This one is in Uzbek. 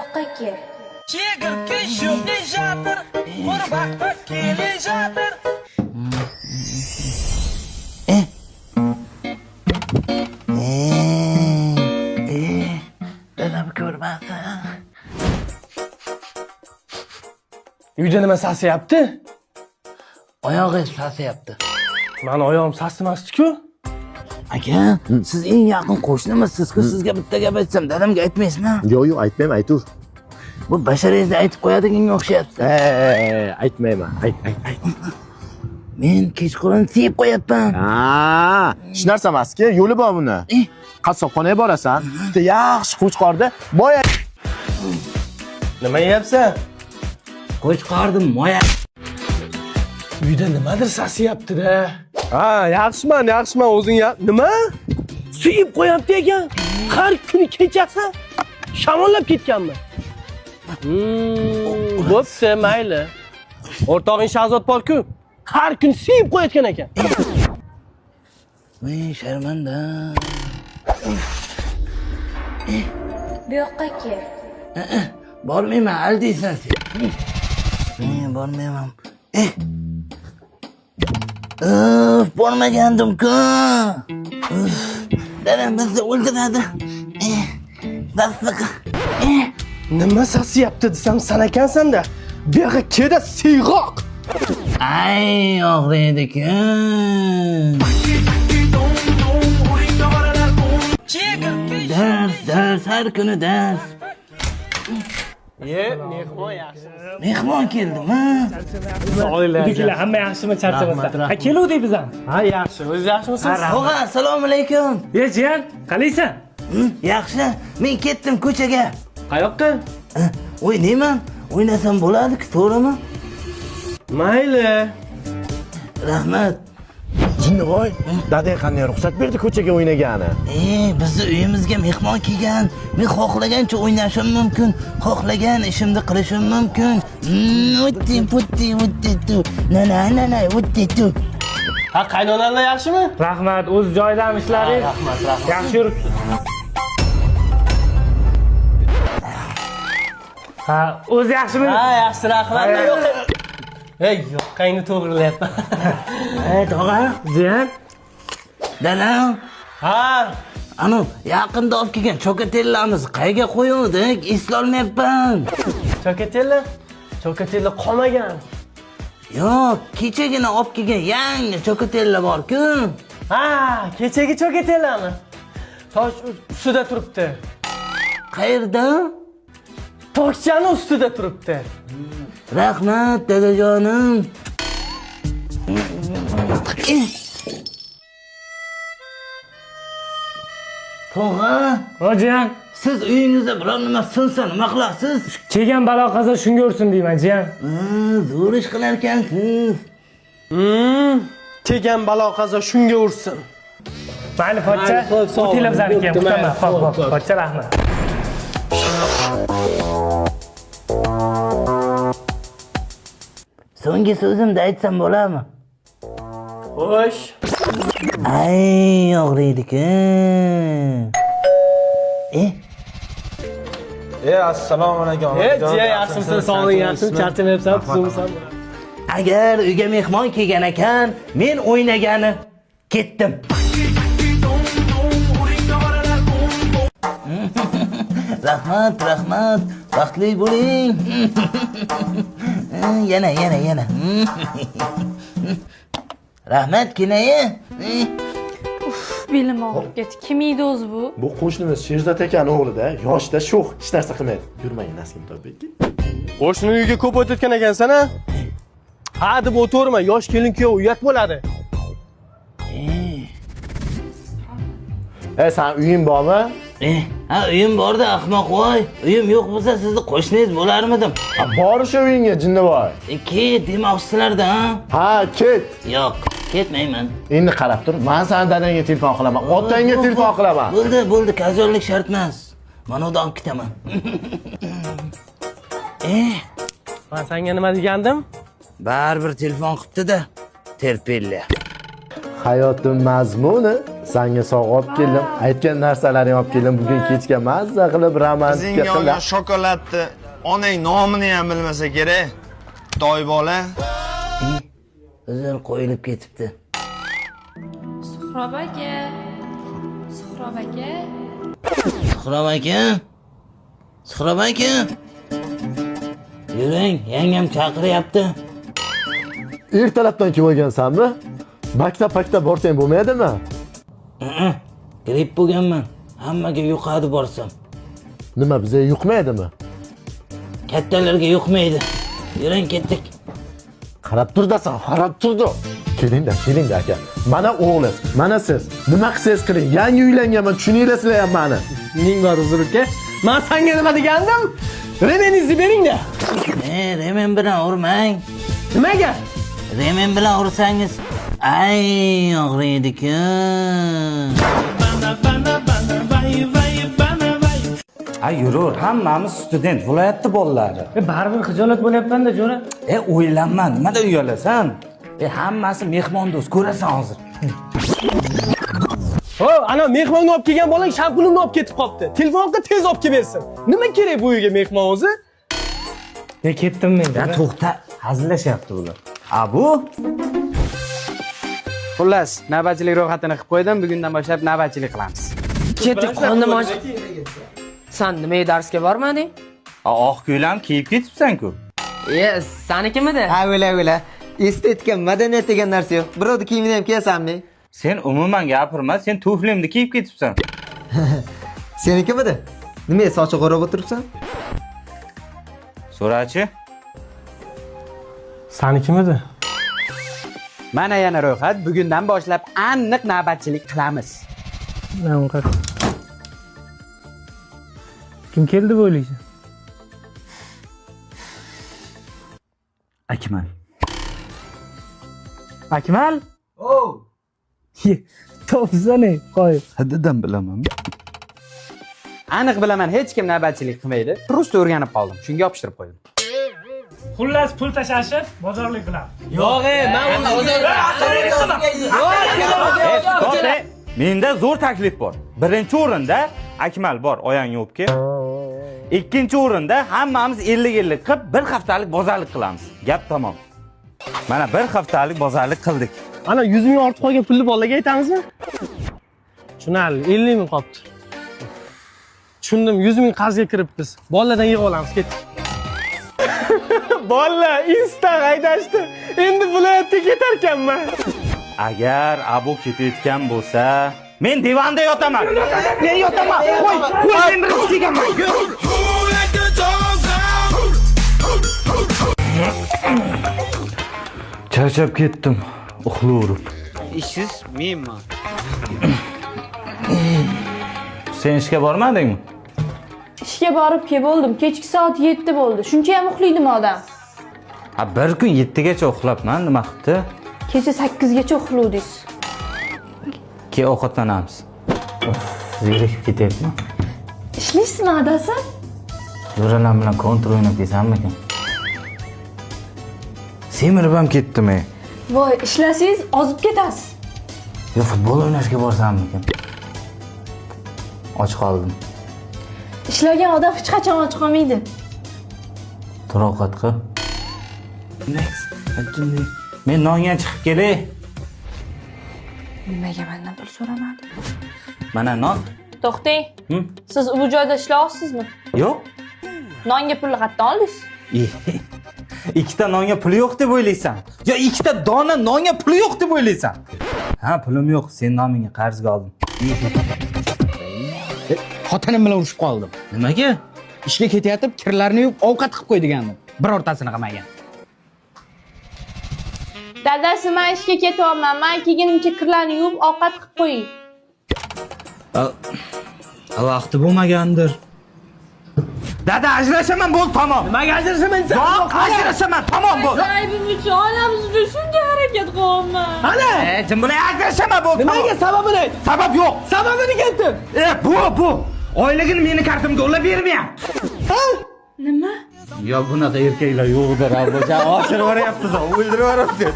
yoqqa kel. Chegirtka sho'plajatir, qurbaqqa kelajatir. Dadam ko'rmasa. Uyda nima sasiyapti? Oyog'i sasiyapti. Mani oyog'im sasimasdi-ku. Aka, siz eng yaqin qo'shnimisiz-ku, sizga bitta gap aytsam, dadamga aytmaysizmi? Yo'q, aytmayman, aytur. Bu basharangizni aytib qo'yadiganga o'xshayapti. Aytmayman. Ayt. Men kechqurun sevib qo'yapman. Hech narsa emas-ku, yo'li bor buni. Qassobxonaga borasan, bitta yaxshi qo'chqorda boya. Nima yeyapsan? Qo'chqordim moya. Uyda nimadir sasiyapti-da. Ha, yaxshiman, o'zing nima? Suyib qo'yapti ekan. Har kuni kechasi shamollab ketganmi? Bo'pti, mayli. O'rtog'ing Shahzod bor-ku, har kun suyib qo'yatgan ekan. Men sharmanda. Bu yoqqa kel. Bormayman, aldaysan sen. Men bormayman. Bormagandim-ku. Dadam bizni o'ldiradi. Dastlaqi. Nima sasiyapti desam san ekansan-da. Bu yoqqa kelda siyg'oq. Ay, og'riydi-ku. Ders, har kuni ders. Mehmon yaxshi. Mehmon keldimi? Uydagilar hamma yaxshimi, charchamasdan? Ha, keluvdik biz ham. Ha, yaxshi. O'zingiz yaxshimisiz? Tog'a, assalomu alaykum. Jiyan, qalaysan? Yaxshi. Men ketdim ko'chaga. Qayoqqa? O'ynayman. O'ynasam bo'ladi-ku, to'g'rimi? Mayli. Rahmat. Jinnivoy, dadang qanday ruxsat berdi ko'chaga o'ynagani? Bizni uyimizga mehmon kelgan. Men xohlagancha o'ynashim mumkin, xohlagan ishimni qilishim mumkin. Vutti. Na, vutti. Ha, qaynonalar yaxshimi? Rahmat, o'z joyidami ishlaringiz? Rahmat. Yaxshi yuribsiz. Ha, o'zi yaxshimi? Ha, yaxshi, rahmat. Yo'q. Yo'q, qayni to'g'rilayapman. Tog'a, Jiyan, dadam. Ha, Anu, yaqinda olib kelgan chokatellarimiz qayerga qo'yuvdik? Eslolmayapman. Chokatilla qolmagan. Yo'q, kechagina olib kelgan yangi chokatellar bor-ku. Ha, kechagi chokatellarmi? Tosh ustida turibdi. Qayerda? Tokchani ustida turibdi. Rahmat, dadajonim. Tog'a, Jiyan, siz uyingizda biror nima sinsa nima qilasiz? kelgan balo qazo shunga ursin deyman, Jiyan. Zo'r ish qilar ekansiz. Kelgan balo qazo shunga ursin. Mayli, pochcha. O'tinglar bizlarga ham kutaman. Xo'p, pochcha, rahmat. So'nggi so'zimni aytsam bo'ladimi? Xo'sh. Ay, og'riydi-ku. Assalomu alaykum. Jiya, yaxshimisiz? Sog'lig'ing yaxshimi? Charchamayapsan, tuzimsan? Agar uyga mehmon kelgan ekan, men o'ynagani ketdim. Rahmat. Baxtli bo'ling. Yana. Rahmat, kinayi. Belim og'rib ketdi. Kim edi o'zi bu? Bu qo'shnimiz Sherzod aka o'g'lida, yoshda sho'x, hech narsa qilmaydi. Yurmang, Nasim To'bek. Qo'shni uyga ko'p o'tayotgan ekansan, ha? Ha, deb o'tirma, yosh kelin kuyov uyat bo'ladi. Sen uying bormi? Uyim borda, ahmoq voy. Uyim yo'q bo'lsa, sizni qo'shningiz bo'larmidim. Borish uyingga, Jinnivoy. Ket demoqchisizlarda, ha? Ha, ket. Yo'q, ketmayman. Endi qarab tur, men san dadangga telefon qilaman, otangga telefon qilaman. Bo'ldi, kazorlik shart emas. Mana unda olib ketaman. Men senga nima degandim? Baribir telefon qilibdi-da. Terpilla. Hayotim mazmuni Senga sovg'a olib keldim. Aytgan narsalaringni olib keldim. Bugun kechga mazza qilib romantika Qizingga olgan qilib. shokoladni onang nomini ham bilmasa kerak. Xitoy bola. Uzr qo'yilib ketibdi. Suhrob aka. Suhrob aka. Suhrob aka. Suhrob aka. Yuring, yangam chaqiryapti. Ertalabdan kelgansanmi? Maktab borsang bo'lmaydimi? Gripp bo'lganman. Hammaga yuqadi borsam. Nima bizga yuqmaydimi? Kattalarga yuqmaydi. Yuring ketdik. Qarab tur dasan, qarab turdi. Kelingda aka. Mana o'g'liz, mana siz. Nima qilsangiz qiling, yangi uylanganman, tushuninglar ham meni. Ning bor uzr aka. Men senga nima degandim? Remeningizni bering-da. Remen bilan urmang. Nimaga? Remen bilan ursangiz ay og'riydi-ku. Ay yurur, hammamiz student, viloyatda bolalari. Baribir xijolat bo'lyapman-da, jo'ra. O'ylanma, nimada uyalasan? Hammasi mehmondo'st, ko'rasan hozir. Ho, ana mehmonga olib kelgan bolang shampunimni olib ketib qopti. Telefonga tez olib kelib bersin. Nima kerak bu uyga mehmon o'zi? Ketdim men. Ya to'xta, hazillashyapti ular. Bu Xullas, navbatchilik ro'yxatini qilib qo'ydim. Bugundan boshlab navbatchilik qilamiz. Ketdik, qo'nim och. Sen nima darsga bormading? oq ko'ylam kiyib ketibsan-ku. Sanikimidi? Ha, o'la. Estetika, madaniyat degan narsa yo'q. Birovni kiyimini ham kiyasanmi? Sen umuman gapirma, sen tuflimni kiyib ketibsan. Senikimidi? Nimaga sochiq o'rab o'tiribsan? So'rachi? Sanikimidi? Mana yana ro'yxat. Bugundan boshlab aniq navbatchilik qilamiz. Kim keldi bu o'ylaysan? Akmal. Akmal? Topsana, qo'y. Haddidan bilaman. Aniq bilaman, hech kim navbatchilik qilmaydi. Просто o'rganib qoldim. Shunga yopishtirib qo'ydim. Xullas pul tashashib, bozorlik qilamiz. Yo'q, men unda Menda zo'r taklif bor. Birinchi o'rinda Akmal bor, oyangni o'pki. Ikkinchi o'rinda hammamiz 50-50 qilib bir haftalik bozorlik qilamiz. Gap tamom. Mana bir haftalik bozorlik qildik. Ana 100 ming ortib qolgan pulni bolaga aytamizmi? Tushunarli, 50 ming qolibdi. Tushundim, 100 ming qarzga kiribmiz. Bolalardan yig'ib olamiz, ketdik. Bolla, insta haydashdi. Endi viloyatga ketar ekanman. Agar Abu ketayotgan bo'lsa, men divanda yotaman. Men yotaman. Qo'y, men birinchi kelganman. Charchab ketdim, uxlaverib. Ishsiz menman. Sen ishga bormadingmi? Ishga borib kelib bo'ldim. Kechki soat 7 bo'ldi. Shuncha ham uxlaydimi odam? Ha, bir kun 7 gacha uxlabman, nima qilibdi? Kecha 8 gacha uxlovdingiz. Ke ovqatlanamiz. Zerikib ketyapman. Ishlaysizmi adasi? Jo'ralar bilan kontrol o'ynab kelsammikan? Semirib ham ketdim. Voy, ishlasangiz ozib ketasiz. Yo, futbol o'ynashga borsammikan? Och qoldim. Ishlagan odam hech qachon och qolmaydi. Tur ovqat qil. Men nonga chiqib kelay. Nimaga mendan pul so'ramadi? Mana non. To'xtang. Siz u joyda ishlayapsizmi? Yo'q. Nonga pulni qayerdan oldingiz? Ikkita nonga puli yo'q deb o'ylaysan. Yo, ikkita dona nonga puli yo'q deb o'ylaysan. Ha, pulim yo'q, sen nomingga qarzga oldim. Xotinim bilan urushib qoldim. Nimaga? Ishga ketayotib, kirlarni yuvib, ovqat qilib qo'y degandim. Birortasini qilmagan. Dadasi, men ishga ketyapman. Men kelgunimcha kirlarni yuvib, ovqat qilib qo'ying. Vaqti bo'lmagandir. Dada, ajrashaman, bo'l, tamom. Nimaga ajrashaman? Yo'q, ajrashaman, tamom bo'l. Aybim uchun onamiz uchun shuncha harakat qilyapman. Ana! Jim bilan ajrashaman, bo'l. Nimaga sababini ayt? Sabab yo'q. Sababini keltir. Bu. Oyligini meni kartamga olib bermayapti. Nima? Yo, bunaqa erkaklar yo'qdir, aboja. Oshirib yuboryapsiz, o'ldirib yuboryapsiz.